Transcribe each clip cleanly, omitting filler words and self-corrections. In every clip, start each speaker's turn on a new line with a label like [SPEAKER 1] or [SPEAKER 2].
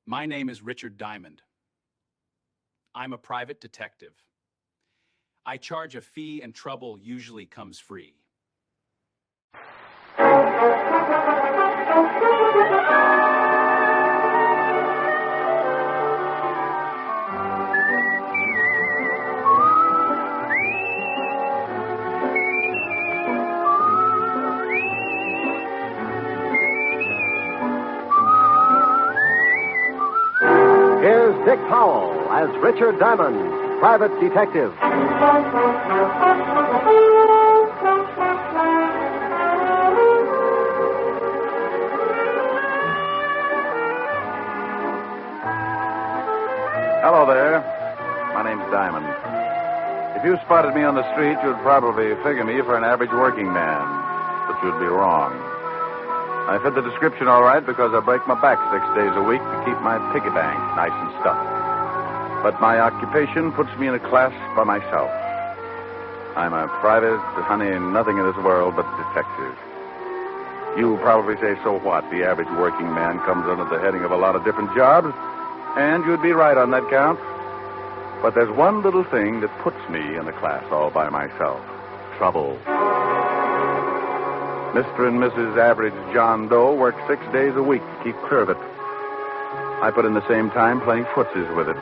[SPEAKER 1] My name is Richard Diamond. I'm a private detective. I charge a fee and trouble usually comes free.
[SPEAKER 2] Here's Dick Powell as Richard Diamond, private detective.
[SPEAKER 3] Hello there. My name's Diamond. If you spotted me on the street, you'd probably figure me for an average working man. But you'd be wrong. I fit the description all right because I break my back 6 days a week to keep my piggy bank nice and stuffed. But my occupation puts me in a class by myself. I'm a private, honey, nothing in this world but detective. You probably say, so what? The average working man comes under the heading of a lot of different jobs. And you'd be right on that count. But there's one little thing that puts me in the class all by myself. Trouble. Mr. and Mrs. Average John Doe work 6 days a week to keep clear of it. I put in the same time playing footsies with it.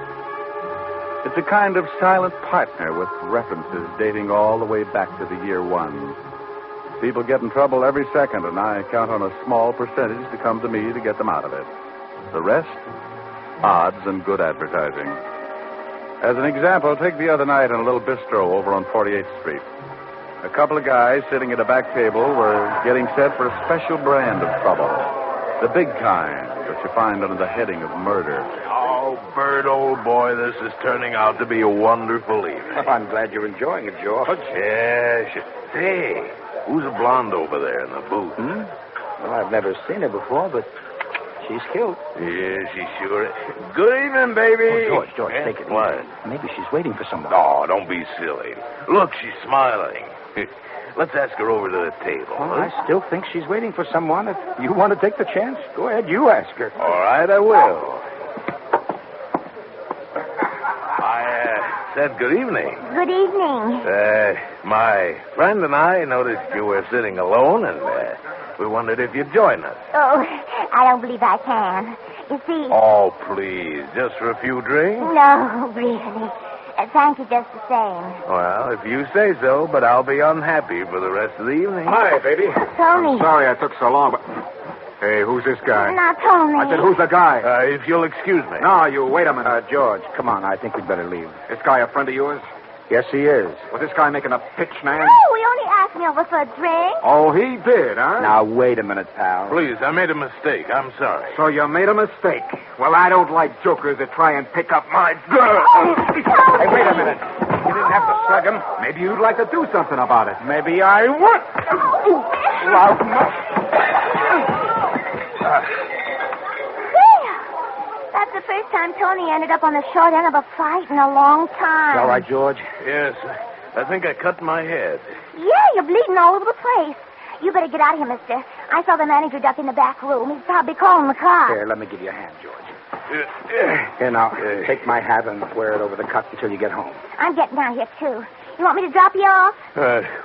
[SPEAKER 3] It's a kind of silent partner with references dating all the way back to the year one. People get in trouble every second, and I count on a small percentage to come to me to get them out of it. The rest? Odds and good advertising. As an example, take the other night in a little bistro over on 48th Street. A couple of guys sitting at a back table were getting set for a special brand of trouble. The big kind that you find under the heading of murder.
[SPEAKER 4] Oh, Bert, old boy, this is turning out to be a wonderful evening.
[SPEAKER 5] Well, I'm glad you're enjoying it, George.
[SPEAKER 4] Yes. Hey, who's the blonde over there in the booth?
[SPEAKER 5] Well, I've never seen her before, but she's cute.
[SPEAKER 4] Yeah, she sure is. Good evening, baby.
[SPEAKER 5] Oh, George, take it.
[SPEAKER 4] What?
[SPEAKER 5] Maybe she's waiting for someone.
[SPEAKER 4] Oh, don't be silly. Look, she's smiling. Let's ask her over to the table.
[SPEAKER 5] Well, I still think she's waiting for someone. If you want to take the chance, go ahead, you ask her.
[SPEAKER 4] All right, I will. I said good evening.
[SPEAKER 6] Good evening.
[SPEAKER 4] My friend and I noticed you were sitting alone, and we wondered if you'd join us.
[SPEAKER 6] Oh, I don't believe I can. You see...
[SPEAKER 4] Oh, please, just for a few drinks?
[SPEAKER 6] No, really. Thank you just the same.
[SPEAKER 4] Well, if you say so, but I'll be unhappy for the rest of the evening.
[SPEAKER 5] Hi, baby.
[SPEAKER 6] Tony.
[SPEAKER 5] I'm sorry I took so long, but... Hey, who's this guy?
[SPEAKER 6] Not Tony.
[SPEAKER 5] I said, who's the guy?
[SPEAKER 4] If you'll excuse me.
[SPEAKER 5] No, you wait a minute. George, come on. I think we'd better leave. This guy a friend of yours? Yes, he is. Was this guy making a pitch, man?
[SPEAKER 6] No, he only asked me over for a drink.
[SPEAKER 5] Oh, he did, huh? Now, wait a minute, pal.
[SPEAKER 4] Please, I made a mistake. I'm sorry.
[SPEAKER 5] So you made a mistake. Well, I don't like jokers that try and pick up my girl. Hey, wait a minute. You didn't have to slug him. Maybe you'd like to do something about it. Maybe I would. Loud enough.
[SPEAKER 6] That's the first time Tony ended up on the short end of a fight in a long time.
[SPEAKER 5] All right, George?
[SPEAKER 4] Yes, I think I cut my head.
[SPEAKER 6] Yeah, you're bleeding all over the place. You better get out of here, mister. I saw the manager duck in the back room. He's probably calling the car.
[SPEAKER 5] Here, let me give you a hand, George. Here, now, take my hat and wear it over the cut until you get home.
[SPEAKER 6] I'm getting out here, too. You want me to drop you off?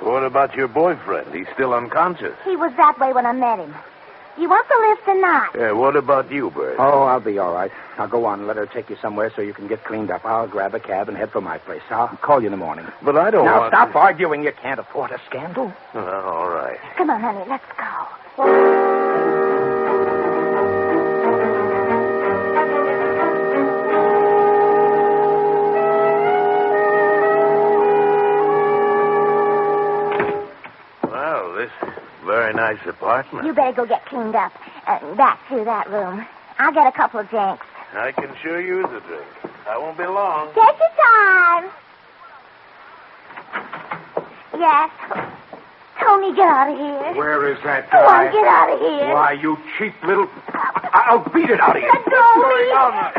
[SPEAKER 4] What about your boyfriend? He's still unconscious.
[SPEAKER 6] He was that way when I met him. You want the lift or not?
[SPEAKER 4] What about you, Bert?
[SPEAKER 5] Oh, I'll be all right. Now, go on. Let her take you somewhere so you can get cleaned up. I'll grab a cab and head for my place. I'll call you in the morning.
[SPEAKER 4] But I don't
[SPEAKER 5] Now,
[SPEAKER 4] want
[SPEAKER 5] stop
[SPEAKER 4] to...
[SPEAKER 5] arguing. You can't afford a scandal.
[SPEAKER 4] All right.
[SPEAKER 6] Come on, honey. Let's go.
[SPEAKER 4] Well, this very nice apartment.
[SPEAKER 6] You better go get cleaned up. Back to that room. I'll get a couple of drinks.
[SPEAKER 4] I can sure use a drink. I won't be long.
[SPEAKER 6] Take your time. Yes. Tony, get out of here.
[SPEAKER 5] Where is that
[SPEAKER 6] Come
[SPEAKER 5] guy?
[SPEAKER 6] on, get out of here.
[SPEAKER 5] Why, you cheap little... I'll beat it out of you.
[SPEAKER 6] Let go of me.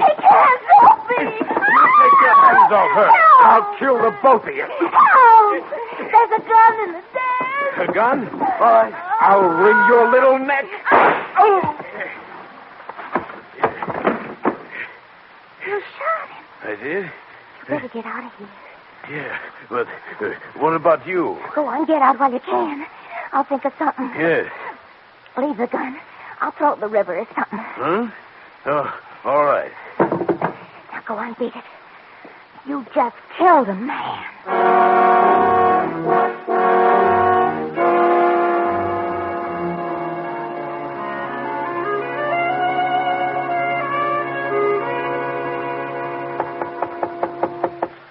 [SPEAKER 6] Take your hands off me.
[SPEAKER 5] Take your hands off her.
[SPEAKER 6] Help.
[SPEAKER 5] I'll kill the both of you.
[SPEAKER 6] Help. There's a gun in the stairs.
[SPEAKER 5] A gun? All right. I'll wring your little neck. Oh.
[SPEAKER 4] I did?
[SPEAKER 6] You better get out of here.
[SPEAKER 4] Yeah, but what about you?
[SPEAKER 6] Go on, get out while you can. I'll think of something.
[SPEAKER 4] Yes.
[SPEAKER 6] Leave the gun. I'll throw it in the river or something.
[SPEAKER 4] Huh? Oh, all right.
[SPEAKER 6] Now go on, beat it. You just killed a man.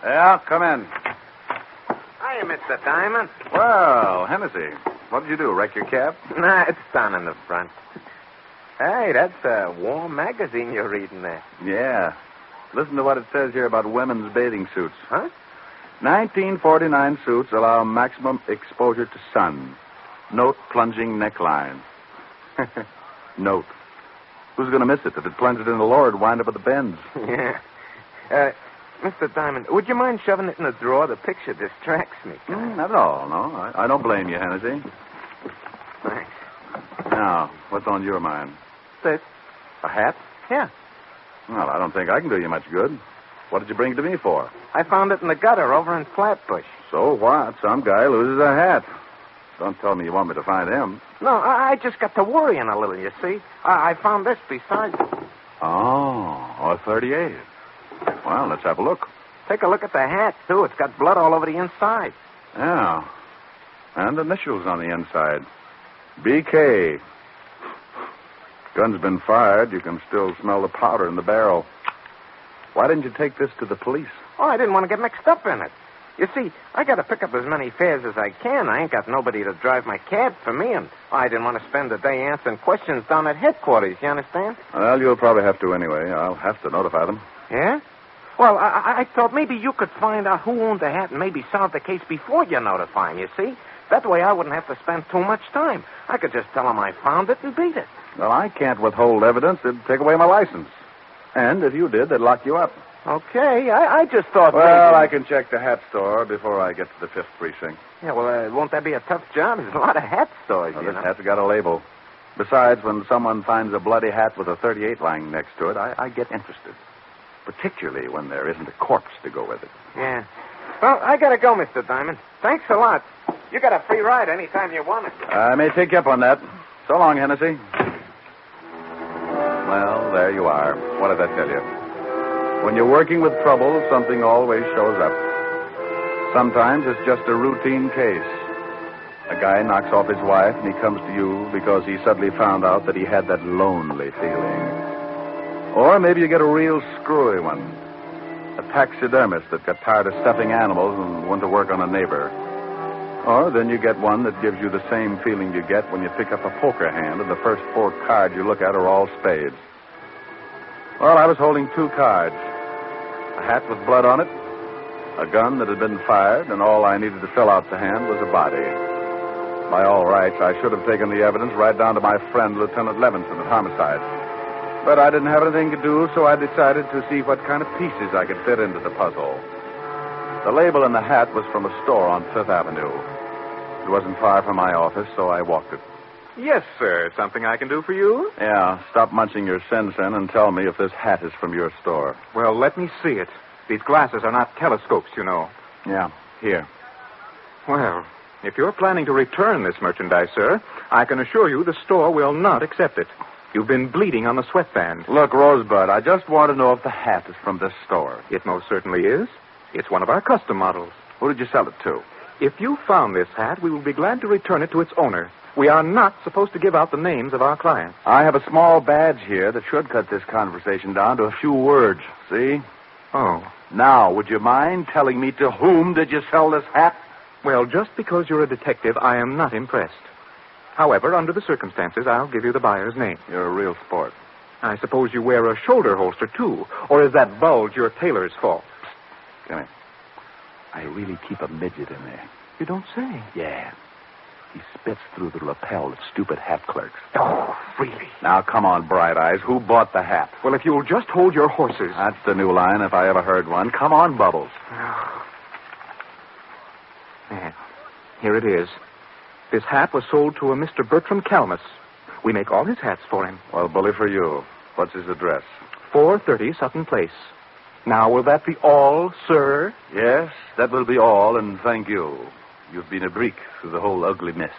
[SPEAKER 3] Yeah, come in.
[SPEAKER 5] Hiya, Mr. Diamond.
[SPEAKER 3] Well, Hennessy, what did you do, wreck your cab?
[SPEAKER 5] Nah, it's down in the front. Hey, that's a warm magazine you're reading there.
[SPEAKER 3] Yeah. Listen to what it says here about women's bathing suits.
[SPEAKER 5] Huh?
[SPEAKER 3] 1949 suits allow maximum exposure to sun. Note plunging neckline. Note. Who's going to miss it? If it plunged into the lower, it'd wind up at the bends.
[SPEAKER 5] Yeah. Mr. Diamond, would you mind shoving it in the drawer? The picture distracts me.
[SPEAKER 3] Not at all, no. I don't blame you, Hennessy.
[SPEAKER 5] Thanks.
[SPEAKER 3] Now, what's on your mind?
[SPEAKER 5] This?
[SPEAKER 3] A hat?
[SPEAKER 5] Yeah.
[SPEAKER 3] Well, I don't think I can do you much good. What did you bring it to me for?
[SPEAKER 5] I found it in the gutter over in Flatbush.
[SPEAKER 3] So what? Some guy loses a hat. Don't tell me you want me to find him.
[SPEAKER 5] No, I just got to worrying a little, you see. I found this besides it.
[SPEAKER 3] Oh, a 38. Well, let's have a look.
[SPEAKER 5] Take a look at the hat, too. It's got blood all over the inside.
[SPEAKER 3] Yeah. And initials on the inside. BK. Gun's been fired. You can still smell the powder in the barrel. Why didn't you take this to the police?
[SPEAKER 5] Oh, I didn't want to get mixed up in it. You see, I got to pick up as many fares as I can. I ain't got nobody to drive my cab for me, and I didn't want to spend the day answering questions down at headquarters, you understand?
[SPEAKER 3] Well, you'll probably have to anyway. I'll have to notify them.
[SPEAKER 5] Yeah? Well, I thought maybe you could find out who owned the hat and maybe solve the case before you notify him, you see? That way I wouldn't have to spend too much time. I could just tell him I found it and beat it.
[SPEAKER 3] Well, I can't withhold evidence. It'd take away my license. And if you did, they'd lock you up.
[SPEAKER 5] Okay, I just thought
[SPEAKER 3] Well,
[SPEAKER 5] maybe...
[SPEAKER 3] I can check the hat store before I get to the 5th precinct.
[SPEAKER 5] Yeah, well, won't that be a tough job? There's a lot of hat stores,
[SPEAKER 3] Well,
[SPEAKER 5] you
[SPEAKER 3] this
[SPEAKER 5] know.
[SPEAKER 3] hat's got a label. Besides, when someone finds a bloody hat with a 38 lying next to it, I get interested. Particularly when there isn't a corpse to go with it.
[SPEAKER 5] Yeah. Well, I gotta go, Mr. Diamond. Thanks a lot. You got a free ride anytime you want it.
[SPEAKER 3] I may take you up on that. So long, Hennessy. Well, there you are. What did I tell you? When you're working with trouble, something always shows up. Sometimes it's just a routine case. A guy knocks off his wife and he comes to you because he suddenly found out that he had that lonely feeling. Or maybe you get a real screwy one. A taxidermist that got tired of stuffing animals and went to work on a neighbor. Or then you get one that gives you the same feeling you get when you pick up a poker hand and the first 4 cards you look at are all spades. Well, I was holding 2 cards. A hat with blood on it, a gun that had been fired, and all I needed to fill out the hand was a body. By all rights, I should have taken the evidence right down to my friend, Lieutenant Levinson, at homicide. But I didn't have anything to do, so I decided to see what kind of pieces I could fit into the puzzle. The label in the hat was from a store on 5th Avenue. It wasn't far from my office, so I walked it.
[SPEAKER 7] Yes, sir. Something I can do for you?
[SPEAKER 3] Yeah, stop munching your sensen and tell me if this hat is from your store.
[SPEAKER 7] Well, let me see it. These glasses are not telescopes, you know.
[SPEAKER 3] Yeah, here.
[SPEAKER 7] Well, if you're planning to return this merchandise, sir, I can assure you the store will not accept it. You've been bleeding on the sweatband.
[SPEAKER 3] Look, Rosebud, I just want to know if the hat is from this store.
[SPEAKER 7] It most certainly is. It's one of our custom models.
[SPEAKER 3] Who did you sell it to?
[SPEAKER 7] If you found this hat, we will be glad to return it to its owner. We are not supposed to give out the names of our clients.
[SPEAKER 3] I have a small badge here that should cut this conversation down to a few words. See?
[SPEAKER 7] Oh.
[SPEAKER 3] Now, would you mind telling me to whom did you sell this hat?
[SPEAKER 7] Well, just because you're a detective, I am not impressed. However, under the circumstances, I'll give you the buyer's name.
[SPEAKER 3] You're a real sport.
[SPEAKER 7] I suppose you wear a shoulder holster, too. Or is that bulge your tailor's fault?
[SPEAKER 3] Come here. I really keep a midget in there.
[SPEAKER 7] You don't say.
[SPEAKER 3] Yeah. He spits through the lapel at stupid hat clerks.
[SPEAKER 7] Oh, really?
[SPEAKER 3] Now, come on, Bright Eyes. Who bought the hat?
[SPEAKER 7] Well, if you'll just hold your horses.
[SPEAKER 3] That's the new line, if I ever heard one. Come on, Bubbles.
[SPEAKER 7] Yeah. Here it is. This hat was sold to a Mr. Bertram Calmus. We make all his hats for him.
[SPEAKER 3] Well, bully for you. What's his address?
[SPEAKER 7] 430 Sutton Place. Now, will that be all, sir?
[SPEAKER 3] Yes, that will be all, and thank you. You've been a brick through the whole ugly mess.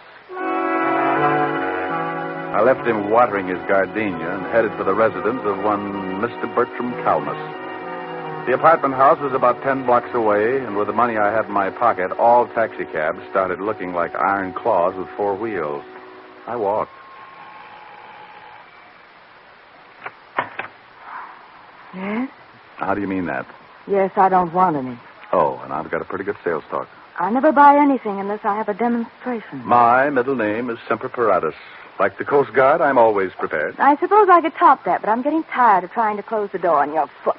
[SPEAKER 3] I left him watering his gardenia and headed for the residence of one Mr. Bertram Calmus. The apartment house was about 10 blocks away, and with the money I had in my pocket, all taxicabs started looking like iron claws with 4 wheels. I walked.
[SPEAKER 8] Yes?
[SPEAKER 3] How do you mean that?
[SPEAKER 8] Yes, I don't want any.
[SPEAKER 3] Oh, and I've got a pretty good sales talk.
[SPEAKER 8] I never buy anything unless I have a demonstration.
[SPEAKER 3] My middle name is Semper Paratus. Like the Coast Guard, I'm always prepared.
[SPEAKER 8] I suppose I could top that, but I'm getting tired of trying to close the door on your foot.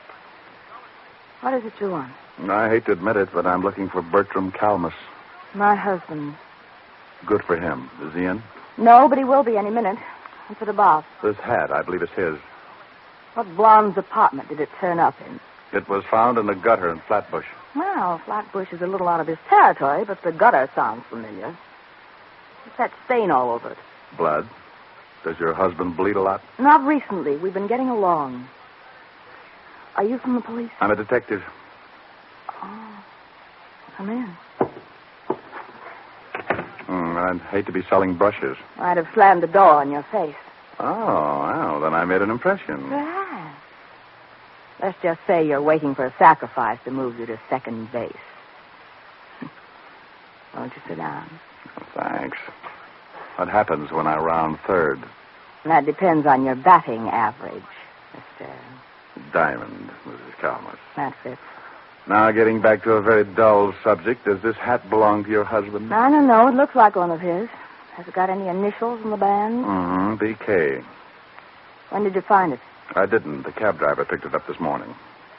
[SPEAKER 8] What is it you want?
[SPEAKER 3] I hate to admit it, but I'm looking for Bertram Calmus.
[SPEAKER 8] My husband.
[SPEAKER 3] Good for him. Is he in?
[SPEAKER 8] No, but he will be any minute. What's it about?
[SPEAKER 3] This hat, I believe it's his.
[SPEAKER 8] What blonde's apartment did it turn up in?
[SPEAKER 3] It was found in the gutter in Flatbush.
[SPEAKER 8] Well, Flatbush is a little out of his territory, but the gutter sounds familiar. What's that stain all over it?
[SPEAKER 3] Blood. Does your husband bleed a lot?
[SPEAKER 8] Not recently. We've been getting along. Are you from the police?
[SPEAKER 3] I'm a detective.
[SPEAKER 8] Oh. Come in.
[SPEAKER 3] I'd hate to be selling brushes.
[SPEAKER 8] I'd have slammed the door on your face.
[SPEAKER 3] Oh, well, then I made an impression.
[SPEAKER 8] Perhaps. Let's just say you're waiting for a sacrifice to move you to second base. Won't you sit down?
[SPEAKER 3] Thanks. What happens when I round third?
[SPEAKER 8] That depends on your batting average, Mr.
[SPEAKER 3] Diamond, Mrs. Calmus.
[SPEAKER 8] That's it.
[SPEAKER 3] Now, getting back to a very dull subject, does this hat belong to your husband?
[SPEAKER 8] I don't know. It looks like one of his. Has it got any initials in the band?
[SPEAKER 3] Mm-hmm. BK.
[SPEAKER 8] When did you find it?
[SPEAKER 3] I didn't. The cab driver picked it up this morning.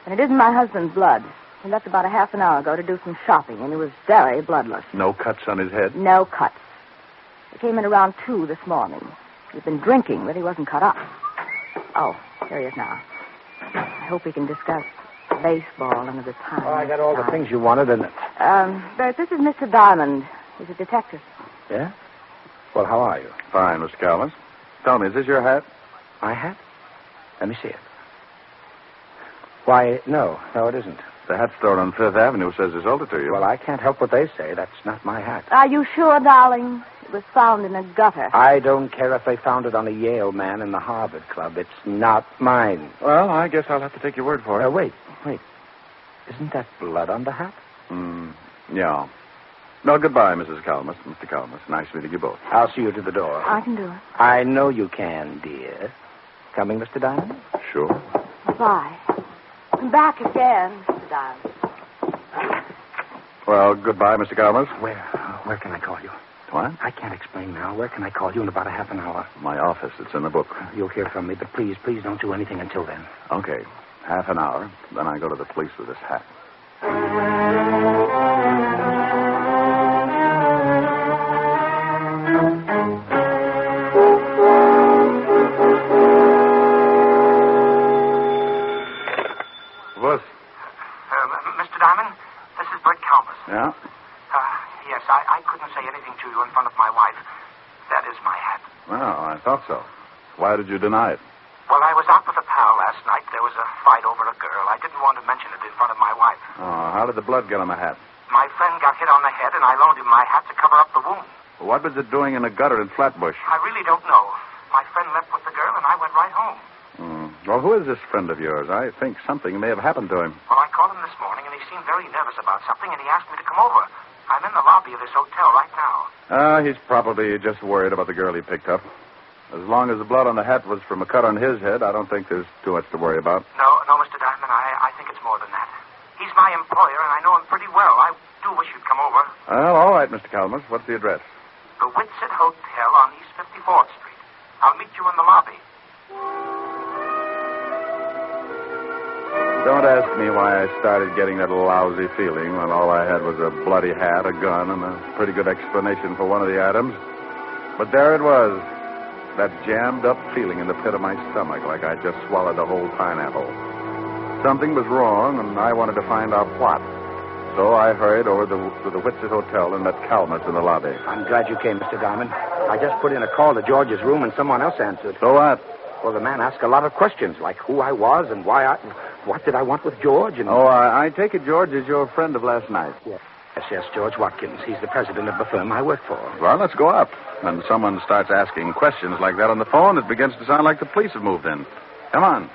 [SPEAKER 8] And it isn't my husband's blood. He left about a half an hour ago to do some shopping, and he was very bloodless.
[SPEAKER 3] No cuts on his head?
[SPEAKER 8] No cuts. He came in around 2 this morning. He'd been drinking, but he wasn't cut up. Oh, here he is now. I hope we can discuss baseball another time.
[SPEAKER 5] Oh, I got all the things you wanted, didn't it?
[SPEAKER 8] Bert, this is Mr. Diamond. He's a detective.
[SPEAKER 5] Yeah? Well, how are you?
[SPEAKER 3] Fine, Mr. Calmus. Tell me, is this your hat?
[SPEAKER 5] My hat? Let me see it. Why, no, it isn't.
[SPEAKER 3] The hat store on Fifth Avenue says they sold it to you.
[SPEAKER 5] Well, I can't help what they say. That's not my hat.
[SPEAKER 8] Are you sure, darling? It was found in a gutter.
[SPEAKER 5] I don't care if they found it on a Yale man in the Harvard Club. It's not mine.
[SPEAKER 3] Well, I guess I'll have to take your word for it.
[SPEAKER 5] Wait. Isn't that blood on the hat?
[SPEAKER 3] Yeah. No, goodbye, Mrs. Calmus. Mr. Calmus, nice meeting you both.
[SPEAKER 5] I'll see you to the door.
[SPEAKER 8] I can do it.
[SPEAKER 5] I know you can, dear. Coming, Mr. Diamond?
[SPEAKER 3] Sure.
[SPEAKER 8] Bye. Come back again, Mr. Diamond.
[SPEAKER 3] Well, goodbye, Mr. Calmus.
[SPEAKER 5] Where can I call you?
[SPEAKER 3] What?
[SPEAKER 5] I can't explain now. Where can I call you in about a half an hour?
[SPEAKER 3] My office. It's in the book.
[SPEAKER 5] You'll hear from me, but please don't do anything until then.
[SPEAKER 3] Okay. Half an hour. Then I go to the police with this hat.
[SPEAKER 9] Mr. Diamond, this is Bert Calmus.
[SPEAKER 3] Yeah?
[SPEAKER 9] Yes, I couldn't say anything to you in front of my wife. That is my hat.
[SPEAKER 3] Well, I thought so. Why did you deny it?
[SPEAKER 9] Well, I was out with a pal last night. There was a fight over a girl. I didn't want to mention it in front of my wife.
[SPEAKER 3] Oh, how did the blood get on the hat?
[SPEAKER 9] My friend got hit on the head, and I loaned him my hat to cover up the wound.
[SPEAKER 3] What was it doing in the gutter in Flatbush?
[SPEAKER 9] I really don't know. My friend left with the girl, and I went right home.
[SPEAKER 3] Well, who is this friend of yours? I think something may have happened to him.
[SPEAKER 9] Well, I called him this morning, and he seemed very nervous about something, and he asked me to come over. I'm in the lobby of this hotel right now.
[SPEAKER 3] He's probably just worried about the girl he picked up. As long as the blood on the hat was from a cut on his head, I don't think there's too much to worry about.
[SPEAKER 9] No, Mr. Diamond, I think it's more than that. He's my employer, and I know him pretty well. I do wish you'd come over.
[SPEAKER 3] Well, all right, Mr. Calmus. What's the address?
[SPEAKER 9] The Wisecracking Hotel on East 54th Street. I'll meet you in the lobby.
[SPEAKER 3] Don't ask me why I started getting that lousy feeling when all I had was a bloody hat, a gun, and a pretty good explanation for one of the items. But there it was, that jammed-up feeling in the pit of my stomach, like I just swallowed a whole pineapple. Something was wrong, and I wanted to find out what. So I hurried over to the Wisecracking Hotel and met Calmus in the lobby.
[SPEAKER 5] I'm glad you came, Mr. Diamond. I just put in a call to George's room, and someone else answered.
[SPEAKER 3] So what?
[SPEAKER 5] Well, the man asked a lot of questions, like who I was and why what did I want with George? And...
[SPEAKER 3] Oh, I take it George is your friend of last night.
[SPEAKER 5] Yes, George Watkins. He's the president of the firm I work for.
[SPEAKER 3] Well, let's go up. When someone starts asking questions like that on the phone, it begins to sound like the police have moved in. Come on.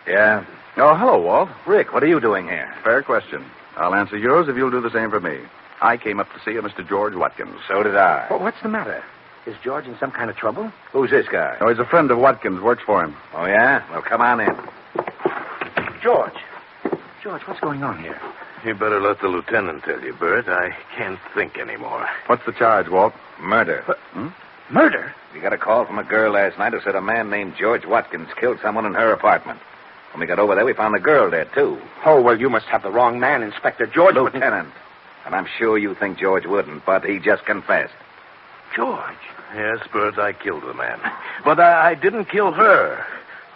[SPEAKER 4] Yeah?
[SPEAKER 3] Oh, hello, Walt.
[SPEAKER 4] Rick, what are you doing here?
[SPEAKER 3] Fair question. I'll answer yours if you'll do the same for me. I came up to see a Mr. George Watkins.
[SPEAKER 4] So did I.
[SPEAKER 5] Well, what's the matter? Is George in some kind of trouble?
[SPEAKER 4] Who's this guy?
[SPEAKER 3] Oh, he's a friend of Watkins, works for him.
[SPEAKER 4] Oh, yeah? Well, come on in.
[SPEAKER 5] George. George, what's going on here?
[SPEAKER 4] You better let the lieutenant tell you, Bert. I can't think anymore.
[SPEAKER 3] What's the charge, Walt?
[SPEAKER 4] Murder.
[SPEAKER 5] Murder?
[SPEAKER 4] We got a call from a girl last night who said a man named George Watkins killed someone in her apartment. When we got over there, we found the girl dead, too.
[SPEAKER 5] Oh, well, you must have the wrong man, Inspector George.
[SPEAKER 4] Lieutenant. And I'm sure you think George wouldn't, but he just confessed.
[SPEAKER 5] George?
[SPEAKER 10] Yes, Bert, I killed the man. But I didn't kill her.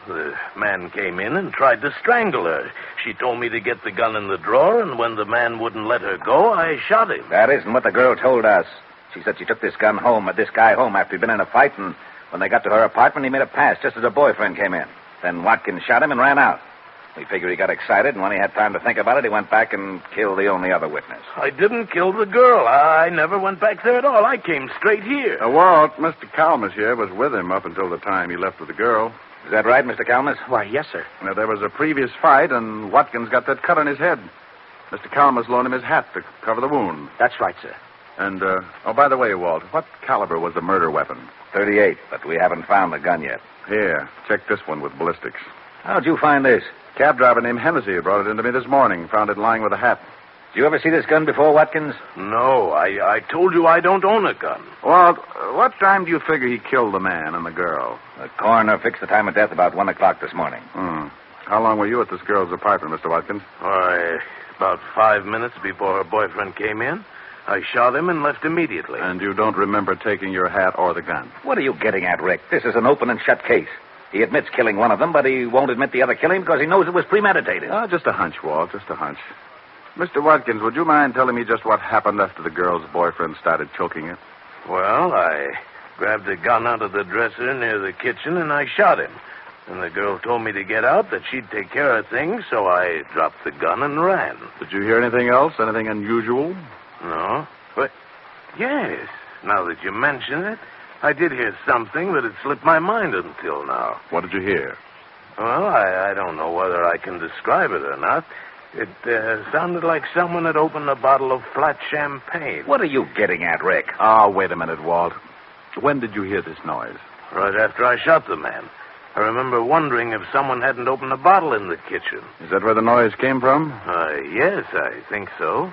[SPEAKER 10] The man came in and tried to strangle her. She told me to get the gun in the drawer, and when the man wouldn't let her go, I shot him.
[SPEAKER 4] That isn't what the girl told us. She said she took this guy home after he'd been in a fight, and when they got to her apartment, he made a pass just as her boyfriend came in. Then Watkins shot him and ran out. We figured he got excited, and when he had time to think about it, he went back and killed the only other witness.
[SPEAKER 10] I didn't kill the girl. I never went back there at all. I came straight here.
[SPEAKER 3] Walt, Mr. Calmus here was with him up until the time he left with the girl.
[SPEAKER 4] Is that right, Mr. Calmus?
[SPEAKER 5] Why, yes, sir.
[SPEAKER 3] Now, there was a previous fight, and Watkins got that cut on his head. Mr. Calmus loaned him his hat to cover the wound.
[SPEAKER 5] That's right, sir.
[SPEAKER 3] And, by the way, Walt, what caliber was the murder weapon?
[SPEAKER 4] .38, but we haven't found the gun yet.
[SPEAKER 3] Here, check this one with ballistics.
[SPEAKER 4] How'd you find this?
[SPEAKER 3] Cab driver named Hennessy brought it into me this morning. Found it lying with a hat.
[SPEAKER 4] Did you ever see this gun before, Watkins?
[SPEAKER 10] No, I told you I don't own a gun.
[SPEAKER 3] Walt, what time do you figure he killed the man and the girl?
[SPEAKER 4] The coroner fixed the time of death about 1 o'clock this morning.
[SPEAKER 3] How long were you at this girl's apartment, Mr. Watkins?
[SPEAKER 10] Why, about 5 minutes before her boyfriend came in. I shot him and left immediately.
[SPEAKER 3] And you don't remember taking your hat or the gun?
[SPEAKER 4] What are you getting at, Rick? This is an open and shut case. He admits killing one of them, but he won't admit the other killing because he knows it was premeditated.
[SPEAKER 3] Just a hunch, Walt, just a hunch. Mr. Watkins, would you mind telling me just what happened after the girl's boyfriend started choking her?
[SPEAKER 10] Well, I grabbed a gun out of the dresser near the kitchen and I shot him. And the girl told me to get out, that she'd take care of things, so I dropped the gun and ran.
[SPEAKER 3] Did you hear anything else? Anything unusual?
[SPEAKER 10] No. But, yes, now that you mention it, I did hear something that had slipped my mind until now.
[SPEAKER 3] What did you hear?
[SPEAKER 10] Well, I don't know whether I can describe it or not. It sounded like someone had opened a bottle of flat champagne.
[SPEAKER 4] What are you getting at, Rick?
[SPEAKER 3] Oh, wait a minute, Walt. When did you hear this noise?
[SPEAKER 10] Right after I shot the man. I remember wondering if someone hadn't opened a bottle in the kitchen.
[SPEAKER 3] Is that where the noise came from?
[SPEAKER 10] Yes, I think so.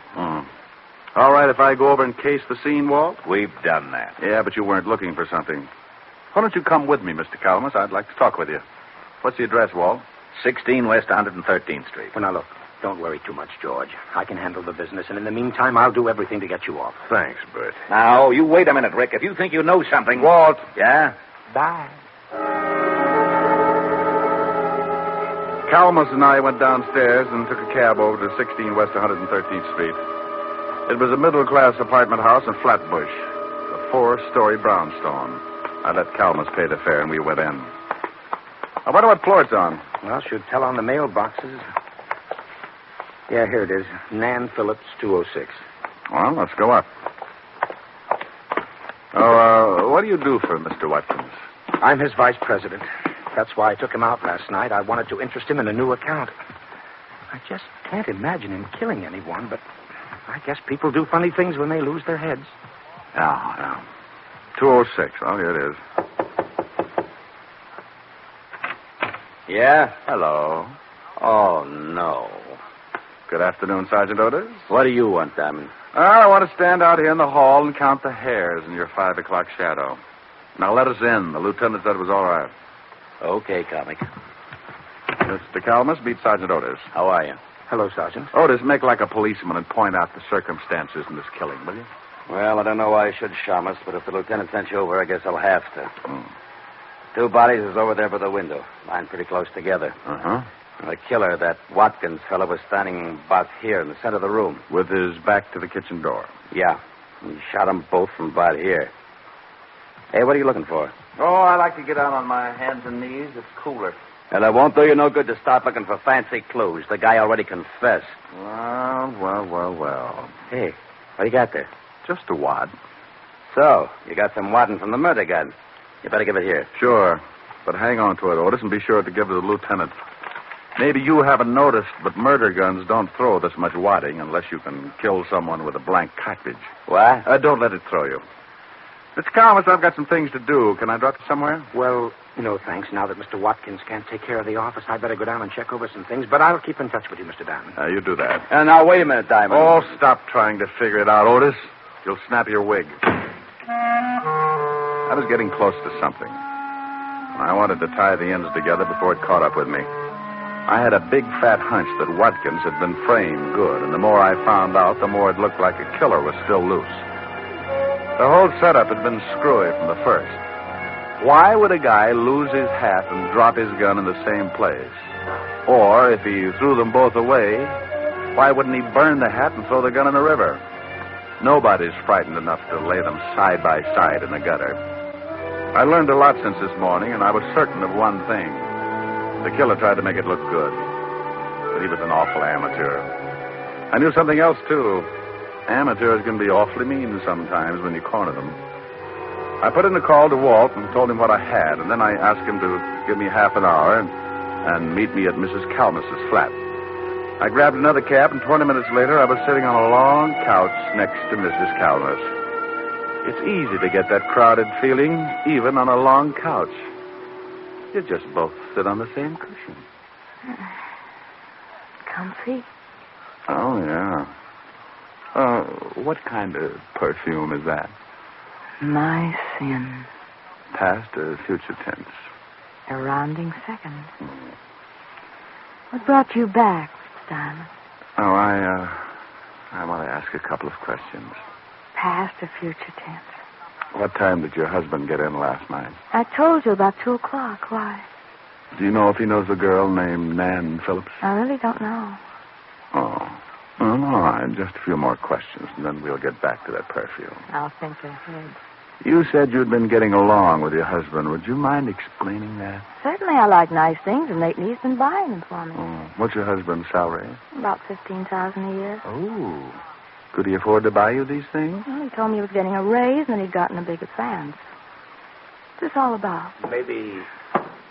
[SPEAKER 3] All right, if I go over and case the scene, Walt?
[SPEAKER 4] We've done that.
[SPEAKER 3] Yeah, but you weren't looking for something. Why don't you come with me, Mr. Calmus? I'd like to talk with you. What's the address, Walt?
[SPEAKER 4] 16 West 113th Street.
[SPEAKER 5] Well, now, look, don't worry too much, George. I can handle the business, and in the meantime, I'll do everything to get you off.
[SPEAKER 10] Thanks, Bert.
[SPEAKER 4] Now, you wait a minute, Rick. If you think you know something...
[SPEAKER 3] Walt.
[SPEAKER 4] Yeah?
[SPEAKER 5] Bye.
[SPEAKER 3] Calmus and I went downstairs and took a cab over to 16 West 113th Street. It was a middle-class apartment house in Flatbush, a 4-story brownstone. I let Calmus pay the fare, and we went in. I wonder what floor it's on.
[SPEAKER 5] Well, should tell on the mailboxes. Yeah, here it is. Nan Phillips, 206.
[SPEAKER 3] Well, let's go up. What do you do for Mr. Watkins?
[SPEAKER 5] I'm his vice president. That's why I took him out last night. I wanted to interest him in a new account. I just can't imagine him killing anyone, but I guess people do funny things when they lose their heads.
[SPEAKER 3] No. 206. Oh, here it is.
[SPEAKER 4] Yeah?
[SPEAKER 3] Hello.
[SPEAKER 4] Oh, no.
[SPEAKER 3] Good afternoon, Sergeant Otis.
[SPEAKER 4] What do you want, Diamond?
[SPEAKER 3] I want to stand out here in the hall and count the hairs in your 5 o'clock shadow. Now let us in. The lieutenant said it was all right.
[SPEAKER 4] Okay, comic.
[SPEAKER 3] Mr. Calmus, meet Sergeant Otis.
[SPEAKER 4] How are you?
[SPEAKER 5] Hello, Sergeant.
[SPEAKER 3] Otis, make like a policeman and point out the circumstances in this killing, will you?
[SPEAKER 4] Well, I don't know why I should, Shamus, but if the lieutenant sent you over, I guess I'll have to. 2 bodies is over there by the window, lying pretty close together.
[SPEAKER 3] Uh-huh.
[SPEAKER 4] The killer, that Watkins fellow, was standing about here in the center of the room.
[SPEAKER 3] With his back to the kitchen door.
[SPEAKER 4] Yeah. He shot them both from about here. Hey, what are you looking for?
[SPEAKER 3] Oh, I like to get out on my hands and knees. It's cooler.
[SPEAKER 4] Well, it won't do you no good to start looking for fancy clues. The guy already confessed.
[SPEAKER 3] Well.
[SPEAKER 4] Hey, what do you got there?
[SPEAKER 3] Just a wad.
[SPEAKER 4] So, you got some wadding from the murder gun. You better give it here.
[SPEAKER 3] Sure. But hang on to it, Otis, and be sure to give it to the lieutenant. Maybe you haven't noticed, but murder guns don't throw this much wadding unless you can kill someone with a blank cartridge.
[SPEAKER 4] What?
[SPEAKER 3] Don't let it throw you. Mr. Calmus, I've got some things to do. Can I drop you somewhere?
[SPEAKER 5] Well, no, thanks. Now that Mr. Watkins can't take care of the office, I'd better go down and check over some things. But I'll keep in touch with you, Mr. Diamond.
[SPEAKER 3] You do that.
[SPEAKER 4] Now, wait a minute, Diamond.
[SPEAKER 3] Oh, stop trying to figure it out, Otis. You'll snap your wig. I was getting close to something. I wanted to tie the ends together before it caught up with me. I had a big, fat hunch that Watkins had been framed good, and the more I found out, the more it looked like a killer was still loose. The whole setup had been screwy from the first. Why would a guy lose his hat and drop his gun in the same place? Or, if he threw them both away, why wouldn't he burn the hat and throw the gun in the river? Nobody's frightened enough to lay them side by side in the gutter. I learned a lot since this morning, and I was certain of one thing. The killer tried to make it look good, but he was an awful amateur. I knew something else, too. Amateurs can be awfully mean sometimes when you corner them. I put in a call to Walt and told him what I had, and then I asked him to give me half an hour and meet me at Mrs. Calmus's flat. I grabbed another cab, and 20 minutes later, I was sitting on a long couch next to Mrs. Calmus. It's easy to get that crowded feeling, even on a long couch. You just both sit on the same cushion.
[SPEAKER 8] Comfy?
[SPEAKER 3] Oh, yeah. What kind of perfume is that?
[SPEAKER 8] My sin.
[SPEAKER 3] Past or future tense?
[SPEAKER 8] A rounding second. What brought you back, Mr. Diamond?
[SPEAKER 3] Oh, I want to ask a couple of questions.
[SPEAKER 8] Past or future tense?
[SPEAKER 3] What time did your husband get in last night?
[SPEAKER 8] I told you about 2 o'clock. Why?
[SPEAKER 3] Do you know if he knows a girl named Nan Phillips?
[SPEAKER 8] I really don't know.
[SPEAKER 3] Oh. Well, all right. Just a few more questions, and then we'll get back to that perfume.
[SPEAKER 8] I'll think ahead.
[SPEAKER 3] You said you'd been getting along with your husband. Would you mind explaining that?
[SPEAKER 8] Certainly I like nice things, and lately he's been buying them for me.
[SPEAKER 3] Oh. What's your husband's salary?
[SPEAKER 8] About $15,000 a year.
[SPEAKER 3] Oh. Could he afford to buy you these things?
[SPEAKER 8] Well, he told me he was getting a raise, and then he'd gotten a big advance. What's this all about?
[SPEAKER 5] Maybe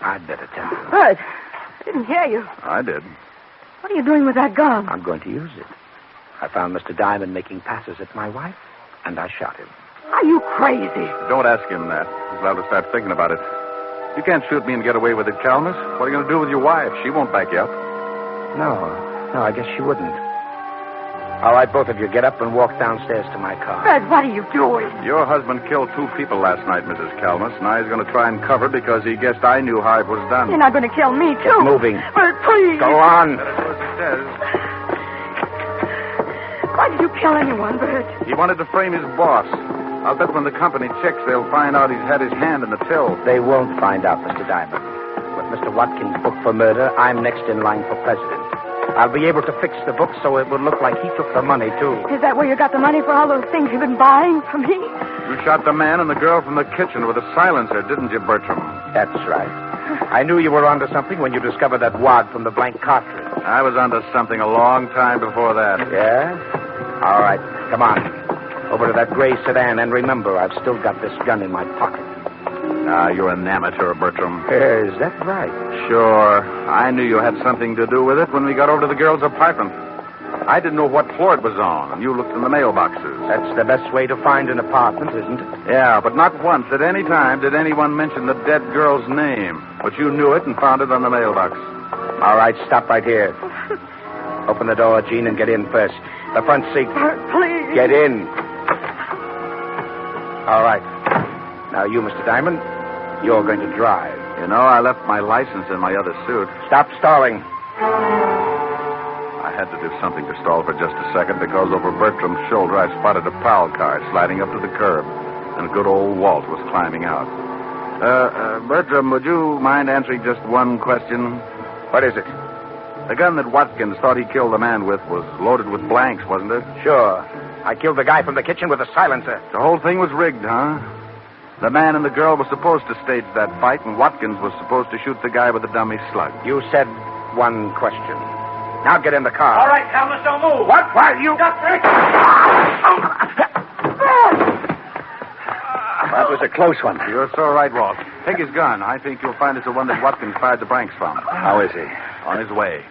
[SPEAKER 5] I'd better tell you.
[SPEAKER 8] Bert, I didn't hear you.
[SPEAKER 3] I did.
[SPEAKER 8] What are you doing with that gun?
[SPEAKER 5] I'm going to use it. I found Mr. Diamond making passes at my wife, and I shot him.
[SPEAKER 8] Are you crazy?
[SPEAKER 3] Don't ask him that. He's allowed to start thinking about it. You can't shoot me and get away with it, Calmus. What are you going to do with your wife? She won't back you up.
[SPEAKER 5] No, I guess she wouldn't. All right, both of you, get up and walk downstairs to my car.
[SPEAKER 8] Bert, what are you doing?
[SPEAKER 3] Your husband killed 2 people last night, Mrs. Calmus. Now he's going to try and cover because he guessed I knew how it was done.
[SPEAKER 8] You're not going to kill me, too.
[SPEAKER 5] Get moving.
[SPEAKER 8] Bert, please.
[SPEAKER 5] Go on.
[SPEAKER 3] Better do as he says.
[SPEAKER 8] Why did you kill anyone, Bert?
[SPEAKER 3] He wanted to frame his boss. I'll bet when the company checks, they'll find out he's had his hand in the till.
[SPEAKER 5] They won't find out, Mr. Diamond. With Mr. Watkins' book for murder, I'm next in line for president. I'll be able to fix the book so it will look like he took the money, too.
[SPEAKER 8] Is that where you got the money for all those things you've been buying from me?
[SPEAKER 3] You shot the man and the girl from the kitchen with a silencer, didn't you, Bertram?
[SPEAKER 5] That's right. I knew you were onto something when you discovered that wad from the blank cartridge.
[SPEAKER 3] I was onto something a long time before that.
[SPEAKER 5] Yeah? All right, come on. Over to that gray sedan, and remember, I've still got this gun in my pocket.
[SPEAKER 3] Ah, you're an amateur, Bertram.
[SPEAKER 5] Is that right?
[SPEAKER 3] Sure. I knew you had something to do with it when we got over to the girl's apartment. I didn't know what floor it was on, and you looked in the mailboxes.
[SPEAKER 5] That's the best way to find an apartment, isn't it?
[SPEAKER 3] Yeah, but not once at any time did anyone mention the dead girl's name. But you knew it and found it on the mailbox.
[SPEAKER 5] All right, stop right here. Open the door, Gene, and get in first. The front seat.
[SPEAKER 8] Please.
[SPEAKER 5] Get in. All right. Now, you, Mr. Diamond, you're going to drive.
[SPEAKER 3] You know, I left my license in my other suit.
[SPEAKER 5] Stop stalling.
[SPEAKER 3] I had to do something to stall for just a second because over Bertram's shoulder I spotted a prowl car sliding up to the curb, and good old Walt was climbing out. Bertram, would you mind answering just one question?
[SPEAKER 5] What is it?
[SPEAKER 3] The gun that Watkins thought he killed the man with was loaded with blanks, wasn't it?
[SPEAKER 5] Sure. I killed the guy from the kitchen with a silencer.
[SPEAKER 3] The whole thing was rigged, huh? The man and the girl were supposed to stage that fight, and Watkins was supposed to shoot the guy with the dummy slug.
[SPEAKER 5] You said one question. Now get in the car.
[SPEAKER 10] All right, Calmus, don't move.
[SPEAKER 5] What? Why, you...
[SPEAKER 4] That was a close one.
[SPEAKER 3] You're so right, Walt. Take his gun. I think you'll find it's the one that Watkins fired the blanks from.
[SPEAKER 4] How is he?
[SPEAKER 3] On his way.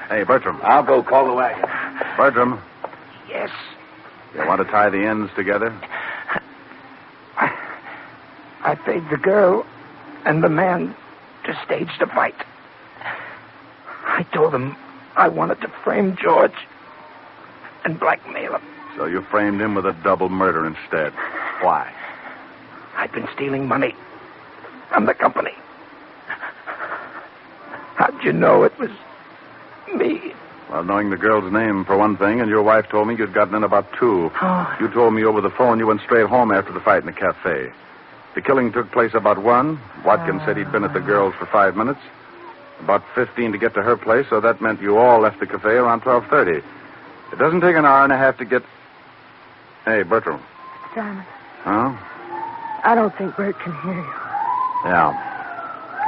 [SPEAKER 3] Hey, Bertram.
[SPEAKER 4] I'll go call the wagon.
[SPEAKER 3] Bertram,
[SPEAKER 5] Yes.
[SPEAKER 3] you want to tie the ends together?
[SPEAKER 5] I paid the girl and the man to stage the fight. I told them I wanted to frame George and blackmail him.
[SPEAKER 3] So you framed him with a double murder instead. Why?
[SPEAKER 5] I'd been stealing money from the company. How'd you know it was me?
[SPEAKER 3] Well, knowing the girl's name, for one thing, and your wife told me you'd gotten in about 2.
[SPEAKER 5] Oh.
[SPEAKER 3] You told me over the phone you went straight home after the fight in the cafe. The killing took place about 1. Watkins said he'd been at the girl's for 5 minutes. About 15 to get to her place, so that meant you all left the cafe around 12:30. It doesn't take an hour and a half to get... Hey, Bertram.
[SPEAKER 8] Diamond,
[SPEAKER 3] Huh?
[SPEAKER 8] I don't think Bert can hear you.
[SPEAKER 3] Yeah.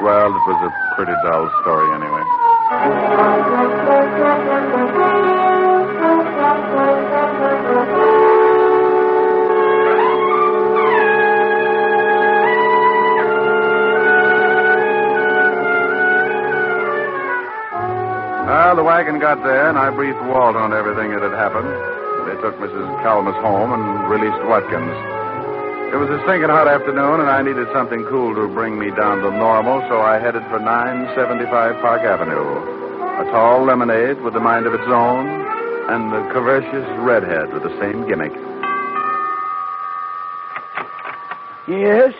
[SPEAKER 3] Well, it was a pretty dull story anyway. Well, the wagon got there, and I briefed Walt on everything that had happened. They took Mrs. Calmus home and released Watkins. It was a stinking hot afternoon, and I needed something cool to bring me down to normal, so I headed for 975 Park Avenue. A tall lemonade with a mind of its own, and the curvaceous redhead with the same gimmick.
[SPEAKER 11] Yes?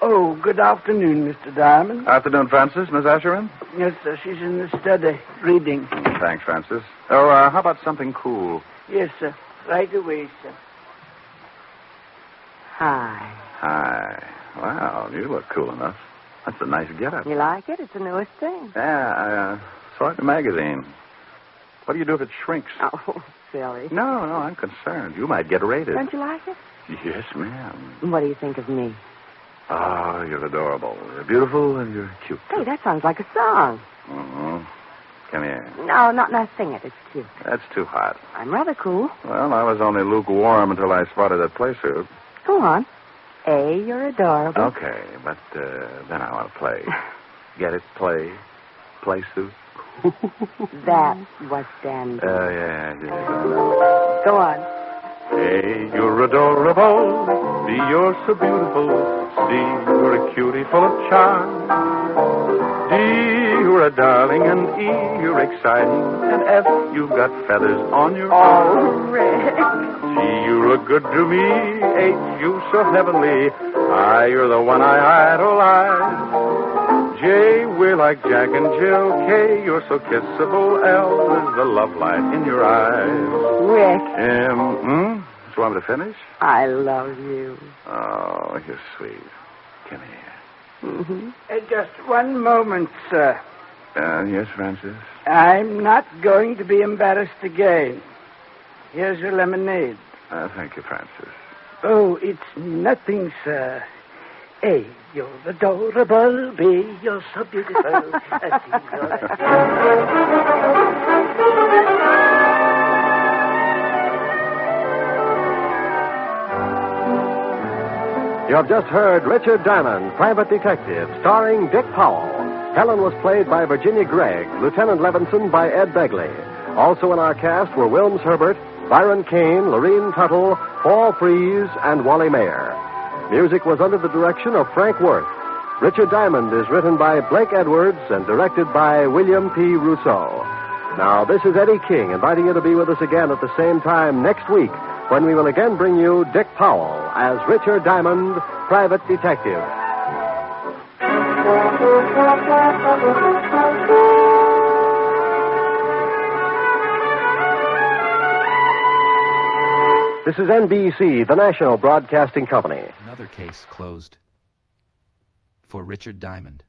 [SPEAKER 11] Oh, good afternoon, Mr. Diamond.
[SPEAKER 3] Afternoon, Francis. Miss Asherin?
[SPEAKER 11] Yes, sir. She's in the study, reading.
[SPEAKER 3] Thanks, Francis. Oh, how about something cool?
[SPEAKER 11] Yes, sir. Right away, sir.
[SPEAKER 8] Hi.
[SPEAKER 3] Hi. Wow, you look cool enough. That's a nice getup.
[SPEAKER 8] You like it? It's the newest thing.
[SPEAKER 3] Yeah, I saw it in the magazine. What do you do if it shrinks?
[SPEAKER 8] Oh, silly.
[SPEAKER 3] No, I'm concerned. You might get raided.
[SPEAKER 8] Don't you like it?
[SPEAKER 3] Yes, ma'am.
[SPEAKER 8] What do you think of me?
[SPEAKER 3] Oh, you're adorable. You're beautiful and you're cute.
[SPEAKER 8] Hey, that sounds like a song.
[SPEAKER 3] Mm-hmm. Come here.
[SPEAKER 8] No, not sing it. It's cute.
[SPEAKER 3] That's too hot.
[SPEAKER 8] I'm rather cool.
[SPEAKER 3] Well, I was only lukewarm until I spotted that play suit.
[SPEAKER 8] Go on. A, you're adorable.
[SPEAKER 3] Okay, but then I want to play. Get it? Play suit.
[SPEAKER 8] That was dandy.
[SPEAKER 3] Yeah. I know.
[SPEAKER 8] Go on.
[SPEAKER 3] Hey, you're adorable. B, you're so beautiful. C, you're a cutie full of charm. D, you're a darling. And E, you're exciting. And F, you've got feathers on your arm.
[SPEAKER 8] Rick.
[SPEAKER 3] G, you're a good to me. H, you so heavenly. I, you're the one I idolize. J, we're like Jack and Jill. K, you're so kissable. L is the love light in your eyes.
[SPEAKER 8] Rick.
[SPEAKER 3] Do you want me to finish?
[SPEAKER 8] I love you.
[SPEAKER 3] Oh, you're sweet. Come here.
[SPEAKER 8] Mm-hmm.
[SPEAKER 11] Just one moment, sir.
[SPEAKER 3] Yes, Francis?
[SPEAKER 11] I'm not going to be embarrassed again. Here's your lemonade.
[SPEAKER 3] Thank you, Francis.
[SPEAKER 11] Oh, it's nothing, sir. A, you're adorable. B, you're so beautiful. C,
[SPEAKER 2] You have just heard Richard Diamond, Private Detective, starring Dick Powell. Helen was played by Virginia Gregg, Lieutenant Levinson by Ed Begley. Also in our cast were Wilms Herbert, Byron Kane, Lorene Tuttle, Paul Freese, and Wally Mayer. Music was under the direction of Frank Worth. Richard Diamond is written by Blake Edwards and directed by William P. Rousseau. Now, this is Eddie King inviting you to be with us again at the same time next week when we will again bring you Dick Powell as Richard Diamond, Private Detective. This is NBC, the national broadcasting company.
[SPEAKER 1] Another case closed for Richard Diamond.